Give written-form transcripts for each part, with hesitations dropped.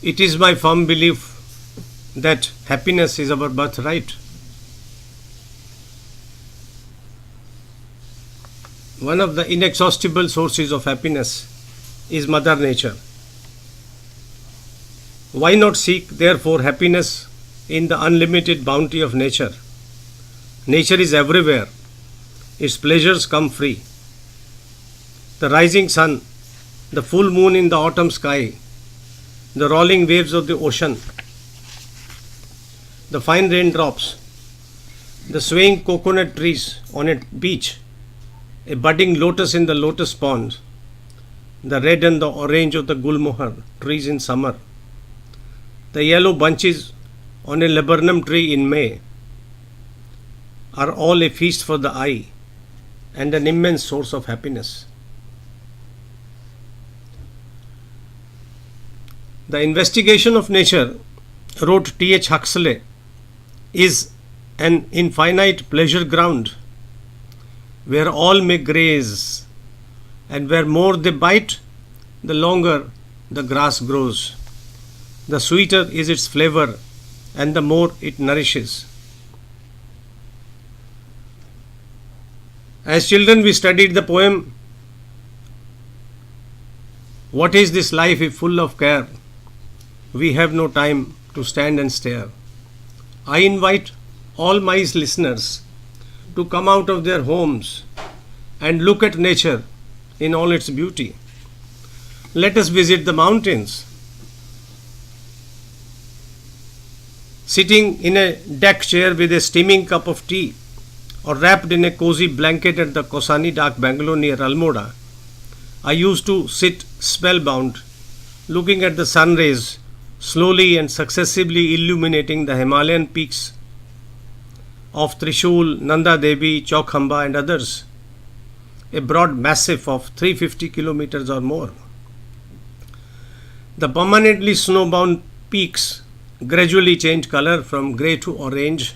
It is my firm belief that happiness is our birthright. One of the inexhaustible sources of happiness is Mother Nature. Why not seek, therefore, happiness in the unlimited bounty of nature? Nature is everywhere. Its pleasures come free. The rising sun, the full moon in the autumn sky, the rolling waves of the ocean, the fine raindrops, the swaying coconut trees on a beach, a budding lotus in the lotus pond, the red and the orange of the gulmohar trees in summer, the yellow bunches on a laburnum tree in May, are all a feast for the eye and an immense source of happiness. The investigation of nature, wrote T.H. Huxley, is an infinite pleasure ground where all may graze, and where more they bite, the longer the grass grows. The sweeter is its flavor, and the more it nourishes. As children, we studied the poem, "What is this life if full of care? We have no time to stand and stare." I invite all my listeners to come out of their homes and look at nature in all its beauty. Let us visit the mountains. Sitting in a deck chair with a steaming cup of tea, or wrapped in a cozy blanket at the Kosani Dak Bangalore near Almora, I used to sit spellbound, looking at the sun rays slowly and successively illuminating the Himalayan peaks of Trishul, Nanda Devi, Chaukhamba and others, a broad massif of 350 kilometers or more. The permanently snowbound peaks gradually change color from grey to orange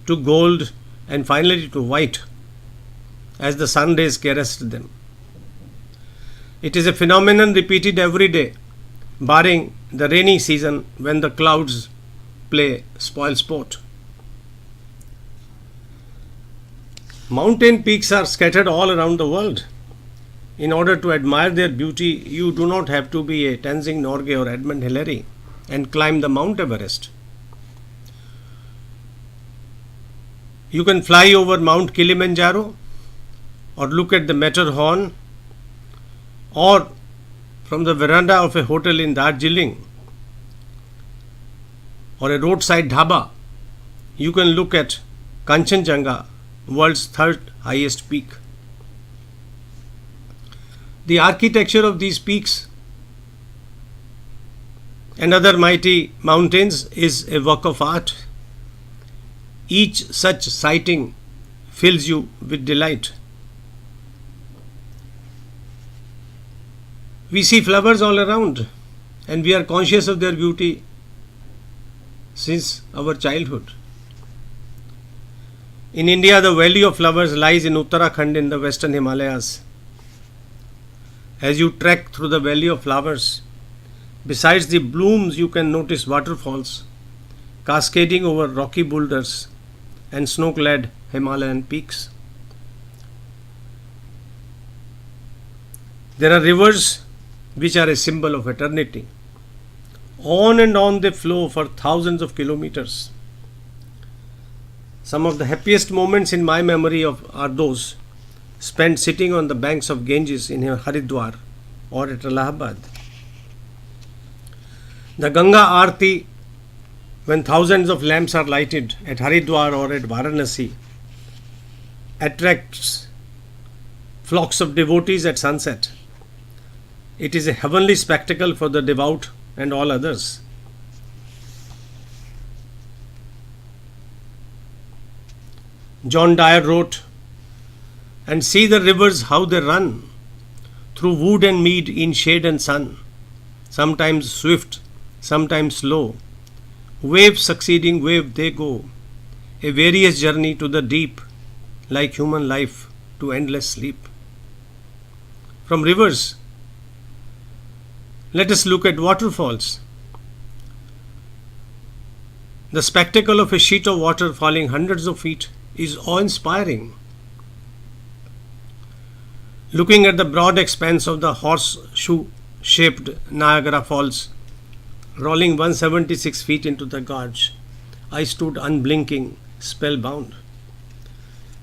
to gold and finally to white as the sun rays caressed them. It is a phenomenon repeated every day, barring the rainy season when the clouds play spoil sport. Mountain peaks are scattered all around the world. In order to admire their beauty, you do not have to be a Tenzing Norgay or Edmund Hillary and climb the Mount Everest. You can fly over Mount Kilimanjaro, or look at the Matterhorn, or from the veranda of a hotel in Darjeeling or a roadside dhaba, you can look at Kanchenjunga, world's third highest peak. The architecture of these peaks and other mighty mountains is a work of art. Each such sighting fills you with delight. We see flowers all around, and we are conscious of their beauty since our childhood. In India, the Valley of Flowers lies in Uttarakhand in the western Himalayas. As you trek through the Valley of Flowers, besides the blooms, you can notice waterfalls cascading over rocky boulders and snow-clad Himalayan peaks. There are rivers which are a symbol of eternity. On and on they flow for thousands of kilometers. Some of the happiest moments in my memory are those spent sitting on the banks of Ganges in Haridwar or at Allahabad. The Ganga Aarti, when thousands of lamps are lighted at Haridwar or at Varanasi, attracts flocks of devotees at sunset. It is a heavenly spectacle for the devout and all others. John Dyer wrote, "And see the rivers how they run, through wood and mead in shade and sun, sometimes swift, sometimes slow, wave succeeding wave they go, a various journey to the deep, like human life to endless sleep." From rivers, let us look at waterfalls. The spectacle of a sheet of water falling hundreds of feet is awe-inspiring. Looking at the broad expanse of the horseshoe-shaped Niagara Falls, rolling 176 feet into the gorge, I stood unblinking, spellbound.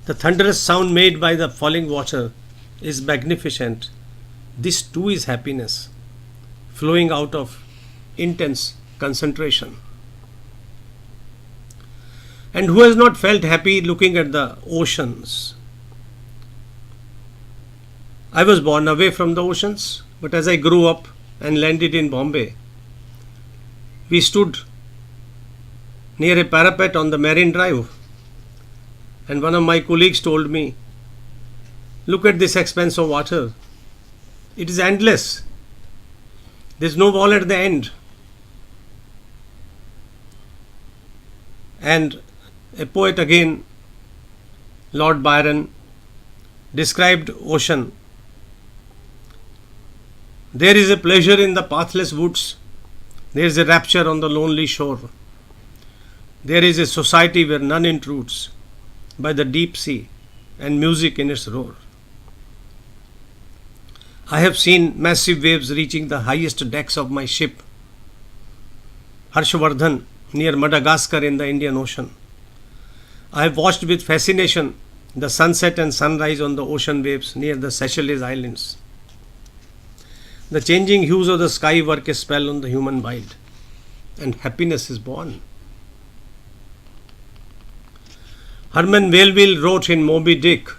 The thunderous sound made by the falling water is magnificent. This too is happiness, flowing out of intense concentration. And who has not felt happy looking at the oceans? I was born away from the oceans, but as I grew up and landed in Bombay, we stood near a parapet on the Marine Drive, and one of my colleagues told me, "Look at this expanse of water. It is endless. There is no wall at the end." And a poet again, Lord Byron, described ocean. There is a pleasure in the pathless woods. There is a rapture on the lonely shore. There is a society where none intrudes, by the deep sea and music in its roar. I have seen massive waves reaching the highest decks of my ship, Harshvardhan, near Madagascar in the Indian Ocean. I have watched with fascination the sunset and sunrise on the ocean waves near the Seychelles Islands. The changing hues of the sky work a spell on the human mind, and happiness is born. Herman Melville wrote in Moby Dick,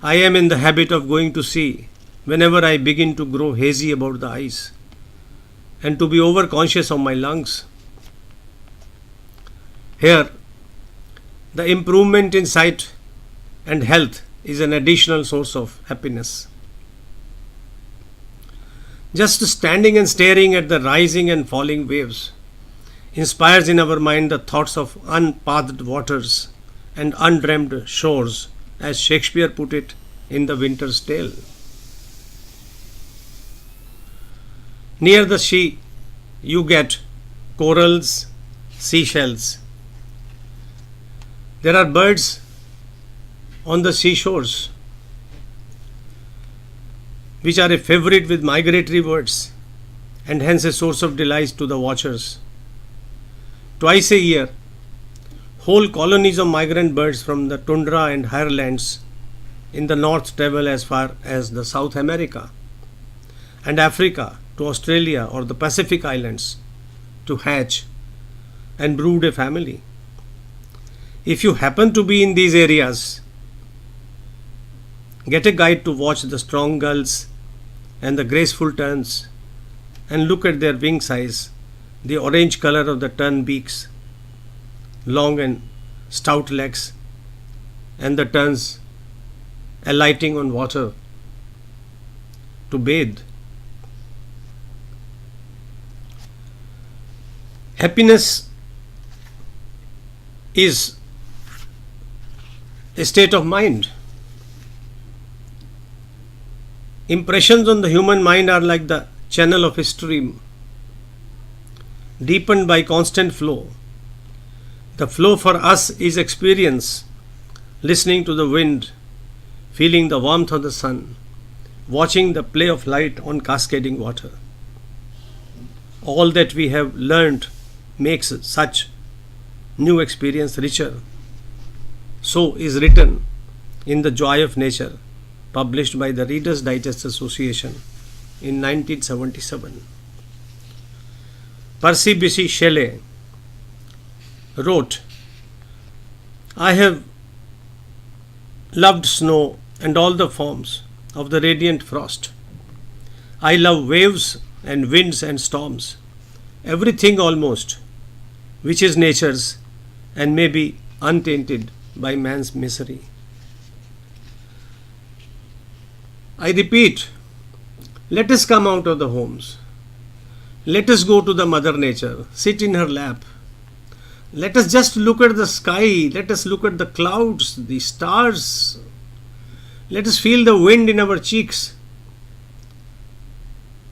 "I am in the habit of going to sea whenever I begin to grow hazy about the eyes and to be overconscious of my lungs." Here, the improvement in sight and health is an additional source of happiness. Just standing and staring at the rising and falling waves inspires in our mind the thoughts of unpathed waters and undreamed shores, as Shakespeare put it in The Winter's Tale. Near the sea, you get corals, seashells. There are birds on the seashores, which are a favorite with migratory birds and hence a source of delight to the watchers. Twice a year, whole colonies of migrant birds from the tundra and higher lands in the north travel as far as the South America and Africa to Australia or the Pacific Islands to hatch and brood a family. If you happen to be in these areas, get a guide to watch the strong gulls and the graceful terns and look at their wing size, the orange color of the tern beaks, long and stout legs, and the terns alighting on water to bathe. Happiness is a state of mind. Impressions on the human mind are like the channel of a stream, deepened by constant flow. The flow for us is experience, listening to the wind, feeling the warmth of the sun, watching the play of light on cascading water. All that we have learned makes such new experience richer. So is written in The Joy of Nature, published by the Reader's Digest Association in 1977. Percy Bysshe Shelley wrote, "I have loved snow and all the forms of the radiant frost. I love waves and winds and storms, everything almost which is nature's and may be untainted by man's misery." I repeat, let us come out of the homes. Let us go to the Mother Nature, sit in her lap. Let us just look at the sky. Let us look at the clouds, the stars. Let us feel the wind in our cheeks.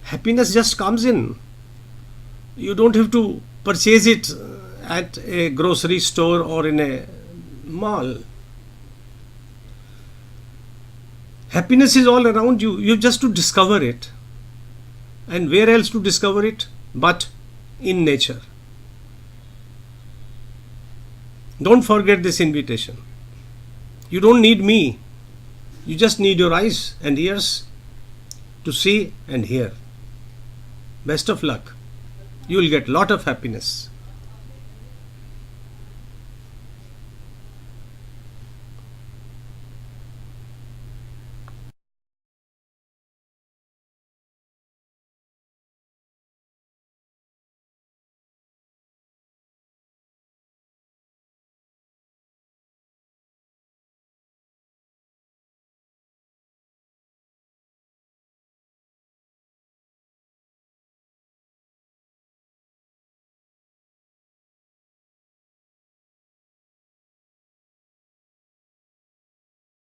Happiness just comes in. You don't have to purchase it at a grocery store or in a mall. Happiness is all around you. You just to discover it. And where else to discover it but in nature? Don't forget this invitation. You don't need me. You just need your eyes and ears to see and hear. Best of luck. You will get lot of happiness.